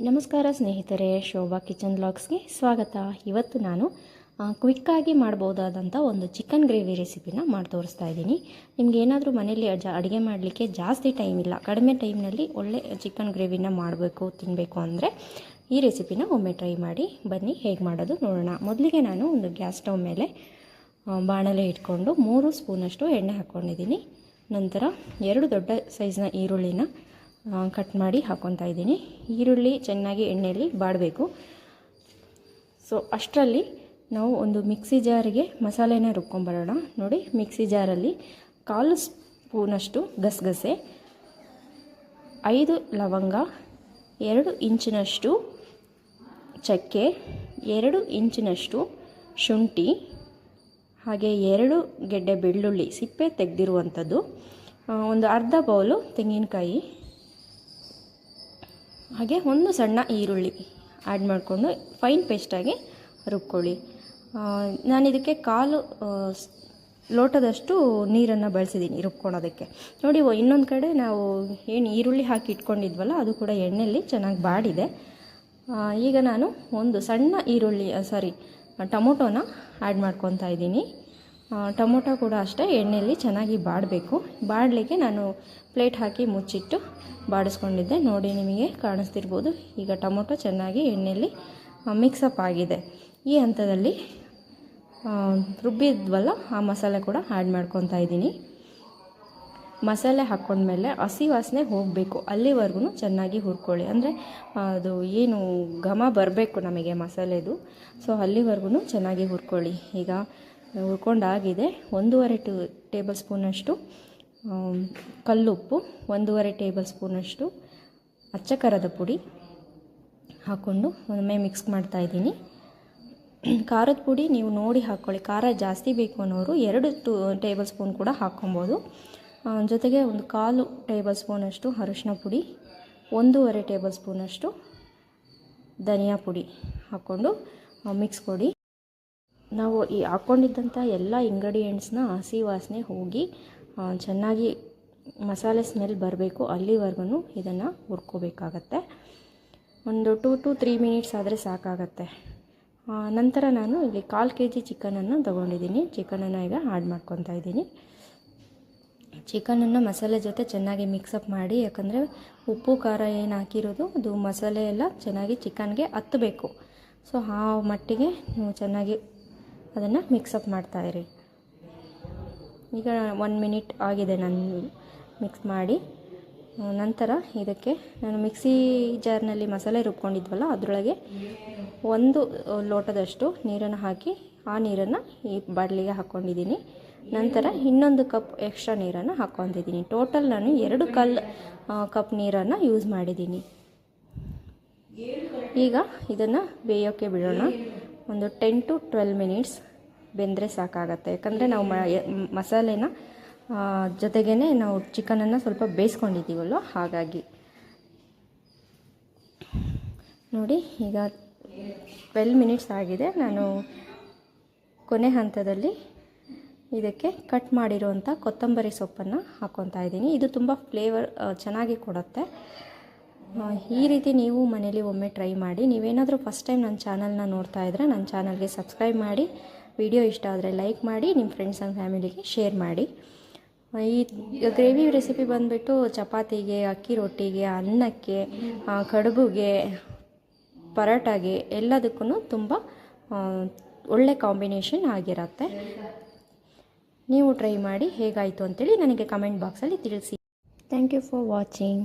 ನಮಸ್ಕಾರ ಸ್ನೇಹಿತರೆ, ಶೋಭಾ ಕಿಚನ್ ವ್ಲಾಗ್ಸ್ಗೆ ಸ್ವಾಗತ. ಇವತ್ತು ನಾನು ಕ್ವಿಕ್ಕಾಗಿ ಮಾಡ್ಬೋದಾದಂಥ ಒಂದು ಚಿಕನ್ ಗ್ರೇವಿ ರೆಸಿಪಿನ ಮಾಡಿ ತೋರಿಸ್ತಾ ಇದ್ದೀನಿ. ನಿಮ್ಗೆ ಏನಾದರೂ ಮನೇಲಿ ಅಡುಗೆ ಮಾಡಲಿಕ್ಕೆ ಜಾಸ್ತಿ ಟೈಮ್ ಇಲ್ಲ, ಕಡಿಮೆ ಟೈಮ್ನಲ್ಲಿ ಒಳ್ಳೆ ಚಿಕನ್ ಗ್ರೇವಿನ ಮಾಡಬೇಕು ತಿನ್ನಬೇಕು ಅಂದರೆ ಈ ರೆಸಿಪಿನ ಒಮ್ಮೆ ಟ್ರೈ ಮಾಡಿ. ಬನ್ನಿ ಹೇಗೆ ಮಾಡೋದು ನೋಡೋಣ. ಮೊದಲಿಗೆ ನಾನು ಒಂದು ಗ್ಯಾಸ್ ಸ್ಟವ್ ಮೇಲೆ ಬಾಣಲೆ ಇಟ್ಕೊಂಡು 3 ಸ್ಪೂನಷ್ಟು ಎಣ್ಣೆ ಹಾಕ್ಕೊಂಡಿದ್ದೀನಿ. ನಂತರ 2 ದೊಡ್ಡ ಸೈಜ್ನ ಈರುಳ್ಳಿನ ಕಟ್ ಮಾಡಿ ಹಾಕ್ಕೊತಾ ಇದ್ದೀನಿ. ಈರುಳ್ಳಿ ಚೆನ್ನಾಗಿ ಎಣ್ಣೆಯಲ್ಲಿ ಬಾಡಬೇಕು. ಸೊ ಅಷ್ಟರಲ್ಲಿ ನಾವು ಒಂದು ಮಿಕ್ಸಿ ಜಾರಿಗೆ ಮಸಾಲೆನ ರುಬ್ಕೊಂಬರೋಣ. ನೋಡಿ, ಮಿಕ್ಸಿ ಜಾರಲ್ಲಿ 1/4 ಸ್ಪೂನಷ್ಟು ಗಸಗಸೆ, 5 ಲವಂಗ, 2 ಇಂಚಿನಷ್ಟು ಚಕ್ಕೆ, 2 ಇಂಚಿನಷ್ಟು ಶುಂಠಿ, ಹಾಗೆ 2 ಗೆಡ್ಡೆ ಬೆಳ್ಳುಳ್ಳಿ ಸಿಪ್ಪೆ ತೆಗೆದಿರುವಂಥದ್ದು, ಒಂದು ಅರ್ಧ ಬೌಲು ತೆಂಗಿನಕಾಯಿ, ಹಾಗೆ ಒಂದು ಸಣ್ಣ ಈರುಳ್ಳಿ ಆ್ಯಡ್ ಮಾಡಿಕೊಂಡು ಫೈನ್ ಪೇಸ್ಟಾಗಿ ರುಬ್ಕೊಳ್ಳಿ. ನಾನು ಇದಕ್ಕೆ 1/4 ಲೋಟದಷ್ಟು ನೀರನ್ನು ಬಳಸಿದ್ದೀನಿ ರುಬ್ಕೊಳೋದಕ್ಕೆ. ನೋಡಿ, ಇನ್ನೊಂದು ಕಡೆ ನಾವು ಏನು ಈರುಳ್ಳಿ ಹಾಕಿ ಇಟ್ಕೊಂಡಿದ್ವಲ್ಲ ಅದು ಕೂಡ ಎಣ್ಣೆಯಲ್ಲಿ ಚೆನ್ನಾಗಿ ಬಾಡಿದೆ. ಈಗ ನಾನು ಒಂದು ಸಣ್ಣ ಟೊಮೊಟೊನ ಆ್ಯಡ್ ಮಾಡ್ಕೊತಾ ಇದ್ದೀನಿ. ಟೊಮೊಟೊ ಕೂಡ ಅಷ್ಟೇ ಎಣ್ಣೆಯಲ್ಲಿ ಚೆನ್ನಾಗಿ ಬಾಡಬೇಕು. ಬಾಡಲಿಕ್ಕೆ ನಾನು ಪ್ಲೇಟ್ ಹಾಕಿ ಮುಚ್ಚಿಟ್ಟು ಬಾಡಿಸ್ಕೊಂಡಿದ್ದೆ. ನೋಡಿ, ನಿಮಗೆ ಕಾಣಿಸ್ತಿರ್ಬೋದು, ಈಗ ಟೊಮೊಟೊ ಚೆನ್ನಾಗಿ ಎಣ್ಣೆಯಲ್ಲಿ ಮಿಕ್ಸಪ್ ಆಗಿದೆ. ಈ ಹಂತದಲ್ಲಿ ರುಬ್ಬಿದ್ವಲ್ಲ ಆ ಮಸಾಲೆ ಕೂಡ ಆ್ಯಡ್ ಮಾಡ್ಕೊತಾ ಇದ್ದೀನಿ. ಮಸಾಲೆ ಹಾಕ್ಕೊಂಡ್ಮೇಲೆ ಹಸಿ ವಾಸನೆ ಹೋಗಬೇಕು, ಅಲ್ಲಿವರೆಗೂ ಚೆನ್ನಾಗಿ ಹುರ್ಕೊಳ್ಳಿ. ಅಂದರೆ ಅದು ಏನು ಘಮ ಬರಬೇಕು ನಮಗೆ ಮಸಾಲೆದು. ಸೊ ಅಲ್ಲಿವರೆಗೂ ಚೆನ್ನಾಗಿ ಹುರ್ಕೊಳ್ಳಿ. ಈಗ ಹುರ್ಕೊಂಡಾಗಿದೆ. 1.5 ಟೇಬಲ್ ಸ್ಪೂನಷ್ಟು ಕಲ್ಲುಪ್ಪು, 1.5 ಟೇಬಲ್ ಸ್ಪೂನಷ್ಟು ಅಚ್ಚ ಖಾರದ ಪುಡಿ ಹಾಕ್ಕೊಂಡು ಒಮ್ಮೆ ಮಿಕ್ಸ್ ಮಾಡ್ತಾ ಇದ್ದೀನಿ. ಖಾರದ ಪುಡಿ ನೀವು ನೋಡಿ ಹಾಕ್ಕೊಳ್ಳಿ. ಖಾರ ಜಾಸ್ತಿ ಬೇಕು ಅನ್ನೋರು 2 ಟೇಬಲ್ ಸ್ಪೂನ್ ಕೂಡ ಹಾಕ್ಕೊಬೋದು. ಜೊತೆಗೆ ಒಂದು 1/4 ಟೇಬಲ್ ಸ್ಪೂನಷ್ಟು ಅರಿಶಿನ ಪುಡಿ, 1.5 ಟೇಬಲ್ ಸ್ಪೂನಷ್ಟು ಧನಿಯಾ ಪುಡಿ ಹಾಕ್ಕೊಂಡು ಮಿಕ್ಸ್ ಕೊಡಿ. ನಾವು ಈ ಹಾಕ್ಕೊಂಡಿದ್ದಂಥ ಎಲ್ಲ ಇಂಗ್ರೀಡಿಯೆಂಟ್ಸ್ನ ಹಸಿ ವಾಸನೆ ಹೋಗಿ ಚೆನ್ನಾಗಿ ಮಸಾಲೆ ಸ್ಮೆಲ್ ಬರಬೇಕು, ಅಲ್ಲಿವರೆಗೂ ಇದನ್ನು ಹುರ್ಕೋಬೇಕಾಗತ್ತೆ. ಒಂದು 2 to 3 ಮಿನಿಟ್ಸ್ ಆದರೆ ಸಾಕಾಗತ್ತೆ. ನಂತರ ನಾನು ಇಲ್ಲಿ 1/4 kg ಚಿಕನನ್ನು ತೊಗೊಂಡಿದ್ದೀನಿ. ಚಿಕನನ್ನು ಈಗ ಆ್ಯಡ್ ಮಾಡ್ಕೊತಾ ಇದ್ದೀನಿ. ಚಿಕನನ್ನು ಮಸಾಲೆ ಜೊತೆ ಚೆನ್ನಾಗಿ ಮಿಕ್ಸಪ್ ಮಾಡಿ, ಯಾಕಂದರೆ ಉಪ್ಪು ಖಾರ ಏನು ಹಾಕಿರೋದು ಅದು ಮಸಾಲೆ ಎಲ್ಲ ಚೆನ್ನಾಗಿ ಚಿಕನ್ಗೆ ಹತ್ತಬೇಕು. ಸೊ ಆ ಮಟ್ಟಿಗೆ ನೀವು ಚೆನ್ನಾಗಿ ಅದನ್ನು ಮಿಕ್ಸಪ್ ಮಾಡ್ತಾಯಿರಿ. ಈಗ 1 ಮಿನಿಟ್ ಆಗಿದೆ ನಾನು ಮಿಕ್ಸ್ ಮಾಡಿ. ನಂತರ ಇದಕ್ಕೆ ನಾನು ಮಿಕ್ಸಿ ಜಾರ್ನಲ್ಲಿ ಮಸಾಲೆ ರುಬ್ಕೊಂಡಿದ್ವಲ್ಲ ಅದರೊಳಗೆ 1 ಲೋಟದಷ್ಟು ನೀರನ್ನು ಹಾಕಿ ಆ ನೀರನ್ನು ಈ ಬಾಣಲಿಗೆ ಹಾಕ್ಕೊಂಡಿದ್ದೀನಿ. ನಂತರ ಇನ್ನೊಂದು ಕಪ್ ಎಕ್ಸ್ಟ್ರಾ ನೀರನ್ನು ಹಾಕ್ಕೊತಿದ್ದೀನಿ. ಟೋಟಲ್ ನಾನು 2 ಕಪ್ ನೀರನ್ನು ಯೂಸ್ ಮಾಡಿದ್ದೀನಿ. ಈಗ ಇದನ್ನು ಬೇಯೋಕ್ಕೆ ಬಿಡೋಣ. ಒಂದು 10 to 12 ಮಿನಿಟ್ಸ್ ಬೆಂದರೆ ಸಾಕಾಗತ್ತೆ. ಯಾಕಂದರೆ ನಾವು ಮಸಾಲೆನ ಜೊತೆಗೇ ನಾವು ಚಿಕನನ್ನು ಸ್ವಲ್ಪ ಬೇಯಿಸ್ಕೊಂಡಿದ್ದೀವಲ್ಲ, ಹಾಗಾಗಿ. ನೋಡಿ, ಈಗ 12 ಮಿನಿಟ್ಸ್ ಆಗಿದೆ. ನಾನು ಕೊನೆ ಹಂತದಲ್ಲಿ ಇದಕ್ಕೆ ಕಟ್ ಮಾಡಿರುವಂಥ ಕೊತ್ತಂಬರಿ ಸೊಪ್ಪನ್ನು ಹಾಕ್ಕೊತಾ ಇದ್ದೀನಿ. ಇದು ತುಂಬ ಫ್ಲೇವರ್ ಚೆನ್ನಾಗಿ ಕೊಡುತ್ತೆ. ಈ ರೀತಿ ನೀವು ಮನೇಲಿ ಒಮ್ಮೆ ಟ್ರೈ ಮಾಡಿ. ನೀವೇನಾದರೂ ಫಸ್ಟ್ ಟೈಮ್ ನನ್ನ ಚಾನಲ್ನ ನೋಡ್ತಾ ಇದ್ದರೆ ನನ್ನ ಚಾನಲ್ಗೆ ಸಬ್ಸ್ಕ್ರೈಬ್ ಮಾಡಿ, ವಿಡಿಯೋ ಇಷ್ಟ ಆದರೆ ಲೈಕ್ ಮಾಡಿ, ನಿಮ್ಮ ಫ್ರೆಂಡ್ಸ್ ಆ್ಯಂಡ್ ಫ್ಯಾಮಿಲಿಗೆ ಶೇರ್ ಮಾಡಿ. ಈ ಗ್ರೇವಿ ರೆಸಿಪಿ ಬಂದುಬಿಟ್ಟು ಚಪಾತಿಗೆ, ಅಕ್ಕಿ ರೊಟ್ಟಿಗೆ, ಅನ್ನಕ್ಕೆ, ಕಡುಬುಗೆ, ಪರೋಟಾಗೆ ಎಲ್ಲದಕ್ಕೂ ತುಂಬ ಒಳ್ಳೆ ಕಾಂಬಿನೇಷನ್ ಆಗಿರುತ್ತೆ. ನೀವು ಟ್ರೈ ಮಾಡಿ ಹೇಗಾಯಿತು ಅಂತೇಳಿ ನನಗೆ ಕಮೆಂಟ್ ಬಾಕ್ಸಲ್ಲಿ ತಿಳಿಸಿ. Thank you for watching.